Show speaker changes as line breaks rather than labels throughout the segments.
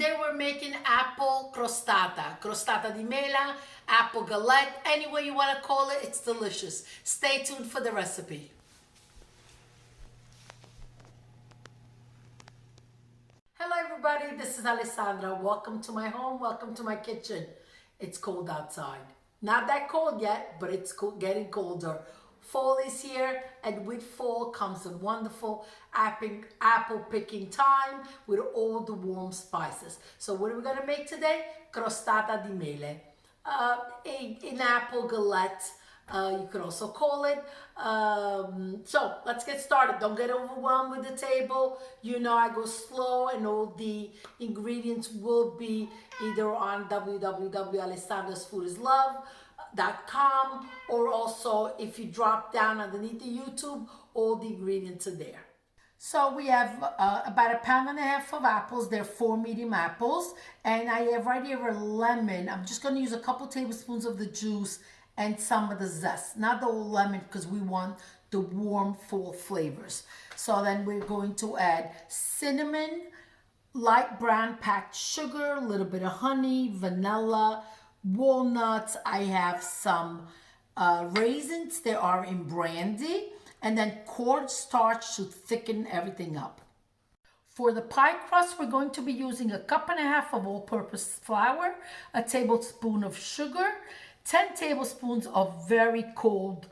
Today we're making apple crostata di mela, apple galette, any way you want to call it, it's delicious. Stay tuned for the recipe. Hello everybody, this is Alessandra. Welcome to my home, welcome to my kitchen. It's cold outside. Not that cold yet, but it's getting colder. Fall is here, and with fall comes a wonderful apple picking time with all the warm spices. So what are we going to make today? Crostata di mele, an apple galette, you could also call it. So let's get started. Don't get overwhelmed with the table. You know I go slow, and all the ingredients will be either on www.alessandrasfoodislove.com, or also if you drop down underneath the YouTube, all the ingredients are there. So we have about 1.5 pounds of apples. They're 4 medium apples, and I have right here a lemon. I'm just going to use a couple tablespoons of the juice and some of the zest, not the whole lemon, because we want the warm fall flavors. So then we're going to add cinnamon, light brown packed sugar, a little bit of honey, vanilla, walnuts. I have some raisins. They are in brandy, and then coarse starch to thicken everything up. For the pie crust, we're going to be using 1.5 cups of all-purpose flour, a tablespoon of sugar, 10 tablespoons of very cold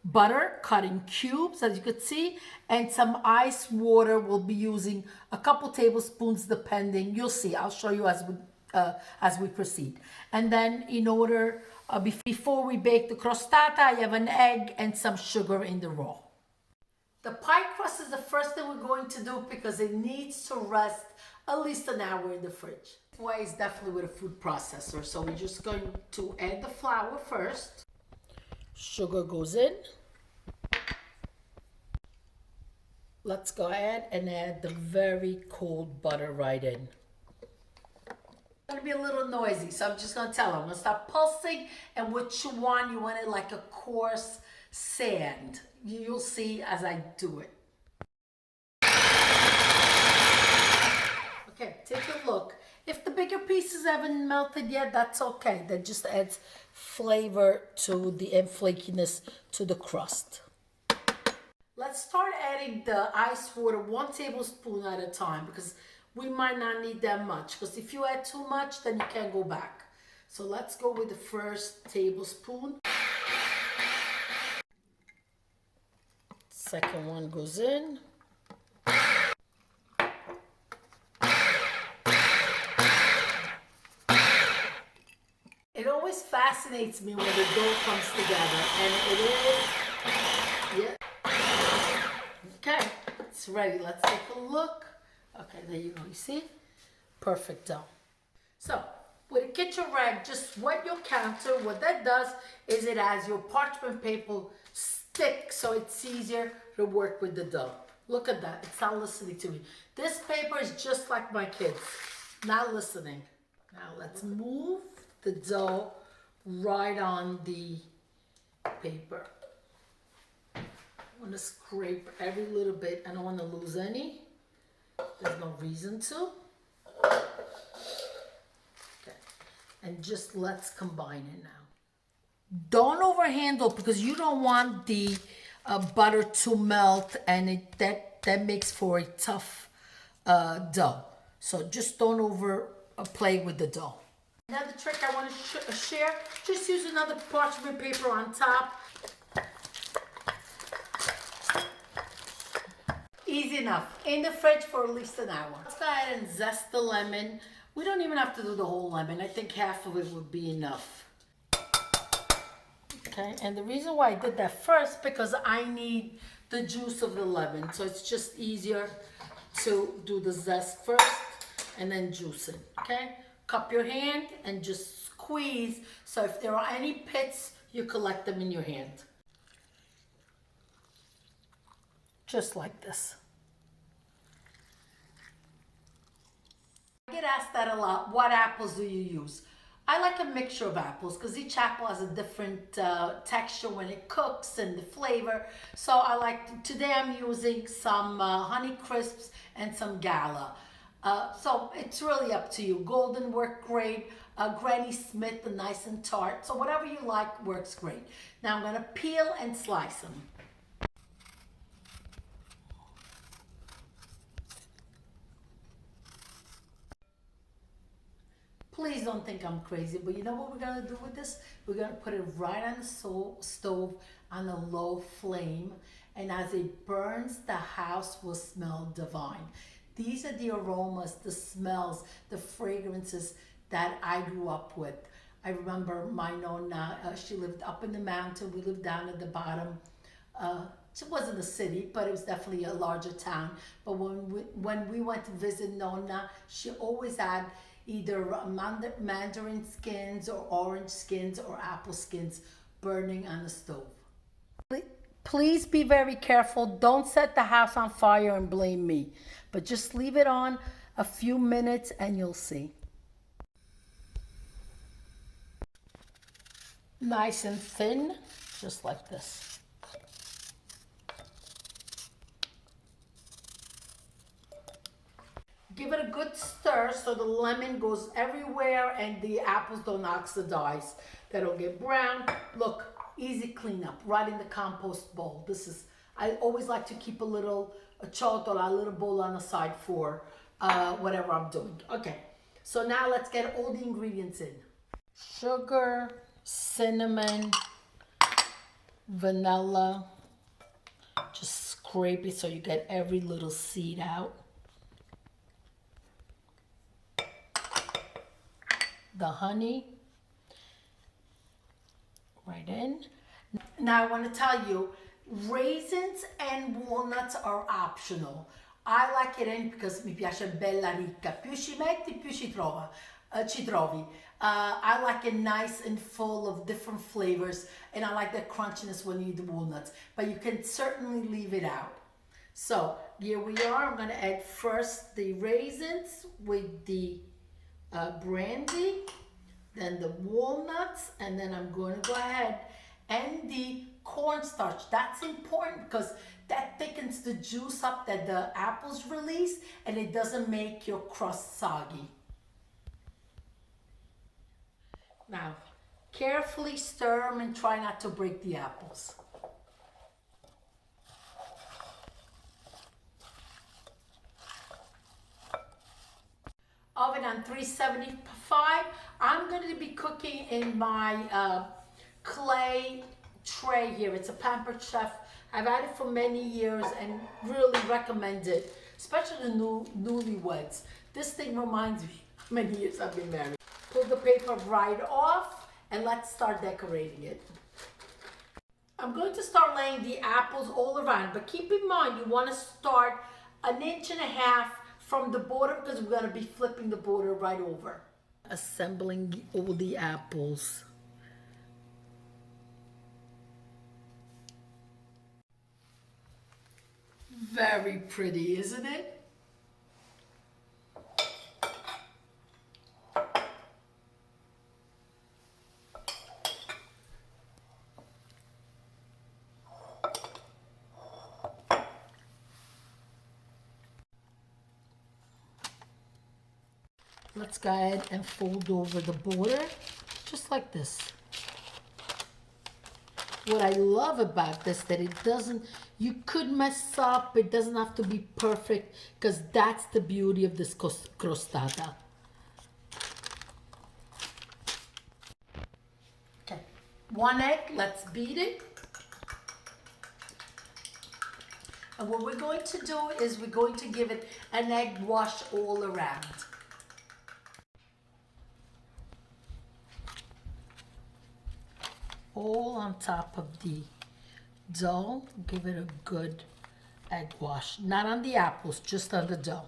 butter cut in cubes, as you could see, and some ice water. We'll be using a couple tablespoons depending. You'll see. I'll show you as we proceed. And then in order, before we bake the crostata, I have an egg and some sugar in the roll. The pie crust is the first thing we're going to do because it needs to rest at least an hour in the fridge. This way is definitely with a food processor. So we're just going to add the flour first. Sugar goes in. Let's go ahead and add the very cold butter right in. It's going to be a little noisy, so I'm just going to tell them. I'm going to start pulsing, and what you want it like a coarse sand. You'll see as I do it. Okay, take a look. If the bigger pieces haven't melted yet, that's okay. That just adds flavor to and flakiness to the crust. Let's start adding the ice water 1 tablespoon at a time, because we might not need that much. Because if you add too much, then you can't go back. So let's go with the first tablespoon. Second one goes in. It always fascinates me when the dough comes together, and it is, yeah. Okay, it's ready. Let's take a look. Okay, there you go, you see? Perfect dough. So, with a kitchen rag, just wet your counter. What that does is it has your parchment paper stick, so it's easier to work with the dough. Look at that, it's not listening to me. This paper is just like my kids, not listening. Now let's move the dough right on the paper. I want to scrape every little bit. I don't want to lose any. There's no reason to. Okay, and just let's combine it now. Don't overhandle, because you don't want the butter to melt, and that makes for a tough dough. So just don't play with the dough. Another trick I want to share, just use another parchment paper on top. Easy enough. In the fridge for at least an hour. Let's go ahead and zest the lemon. We don't even have to do the whole lemon. I think half of it would be enough. Okay, and the reason why I did that first, because I need the juice of the lemon. So it's just easier to do the zest first and then juice it, okay? Cup your hand and just squeeze. So if there are any pits, you collect them in your hand. Just like this. I get asked that a lot. What apples do you use? I like a mixture of apples because each apple has a different texture when it cooks and the flavor. So today I'm using some Honey Crisps and some Galette. So it's really up to you. Golden work great. Granny Smith, the nice and tart. So whatever you like works great. Now I'm going to peel and slice them. Please don't think I'm crazy, but you know what we're going to do with this? We're going to put it right on the stove on a low flame. And as it burns, the house will smell divine. These are the aromas, the smells, the fragrances that I grew up with. I remember my nonna, she lived up in the mountain. We lived down at the bottom. It wasn't a city, but it was definitely a larger town. But when we went to visit Nonna, she always had either mandarin skins or orange skins or apple skins burning on the stove. Please be very careful. Don't set the house on fire and blame me. But just leave it on a few minutes and you'll see. Nice and thin, just like this. Give it a good stir so the lemon goes everywhere and the apples don't oxidize. They don't get brown. Look, easy cleanup right in the compost bowl. I always like to keep a little chotola, a little bowl on the side for whatever I'm doing. Okay, so now let's get all the ingredients in. Sugar, cinnamon, vanilla. Just scrape it so you get every little seed out. The honey, right in. Now I want to tell you, raisins and walnuts are optional. I like it in because mi piace bella ricca. Più ci metti, più ci trovi. I like it nice and full of different flavors, and I like that crunchiness when you eat the walnuts, but you can certainly leave it out. So here we are. I'm going to add first the raisins with the brandy, then the walnuts, and then I'm going to go ahead and the cornstarch. That's important because that thickens the juice up that the apples release, and it doesn't make your crust soggy. Now, carefully stir them and try not to break the apples. Oven on 375. I'm going to be cooking in my clay tray here. It's a Pampered Chef. I've had it for many years and really recommend it, especially the newlyweds. This thing reminds me how many years I've been married. Pull the paper right off and let's start decorating it. I'm going to start laying the apples all around, but keep in mind you want to start 1.5 inches from the border because we're going to be flipping the border right over. Assembling all the apples. Very pretty, isn't it? Let's go ahead and fold over the border, just like this. What I love about this, that it doesn't, you could mess up, it doesn't have to be perfect, because that's the beauty of this crostata. Okay, 1 egg, let's beat it. And what we're going to do is we're going to give it an egg wash all around. All on top of the dough. Give it a good egg wash. Not on the apples, just on the dough.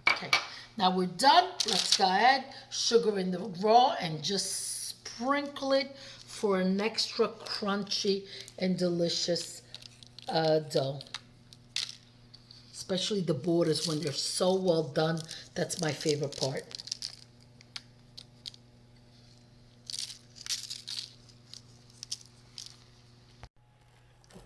Okay, now we're done. Let's go ahead, sugar in the raw, and just sprinkle it for an extra crunchy and delicious dough. Especially the borders when they're so well done. That's my favorite part.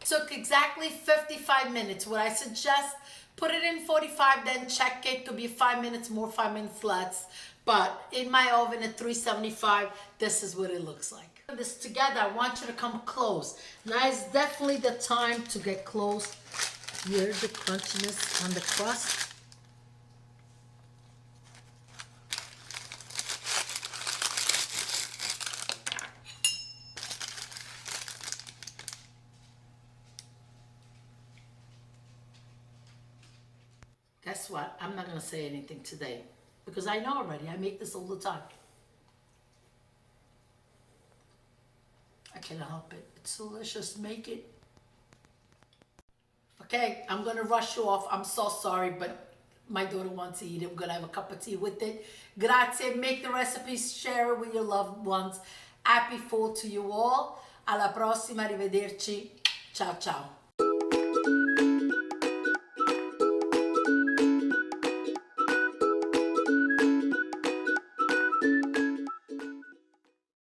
Took exactly exactly 55 minutes. What I suggest, put it in 45, then check it to be 5 minutes more, 5 minutes less. But in my oven at 375, this is what it looks like. Put this together, I want you to come close. Now is definitely the time to get close. Hear the crunchiness on the crust. Guess what? I'm not going to say anything today because I know already. I make this all the time. I cannot help it. It's delicious. Make it. Okay, I'm going to rush you off. I'm so sorry, but my daughter wants to eat it. We're going to have a cup of tea with it. Grazie. Make the recipes. Share it with your loved ones. Happy fall to you all. Alla prossima. Arrivederci. Ciao, ciao.